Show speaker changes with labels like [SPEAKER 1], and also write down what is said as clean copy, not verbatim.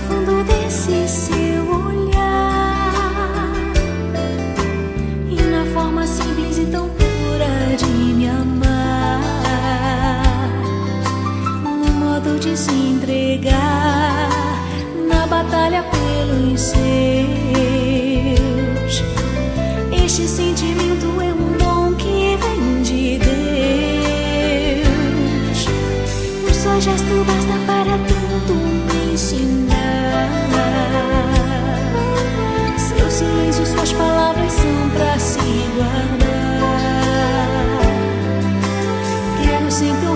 [SPEAKER 1] fundo desse seu olhar e na forma simples e tão pura de me amar, no modo de se entregar na batalha pelos seus. Este sentimento é um dom que vem de Deus. Um só gesto basta para tanto me ensinar. Seu silêncio, suas palavras são pra se guardar. Quero sempre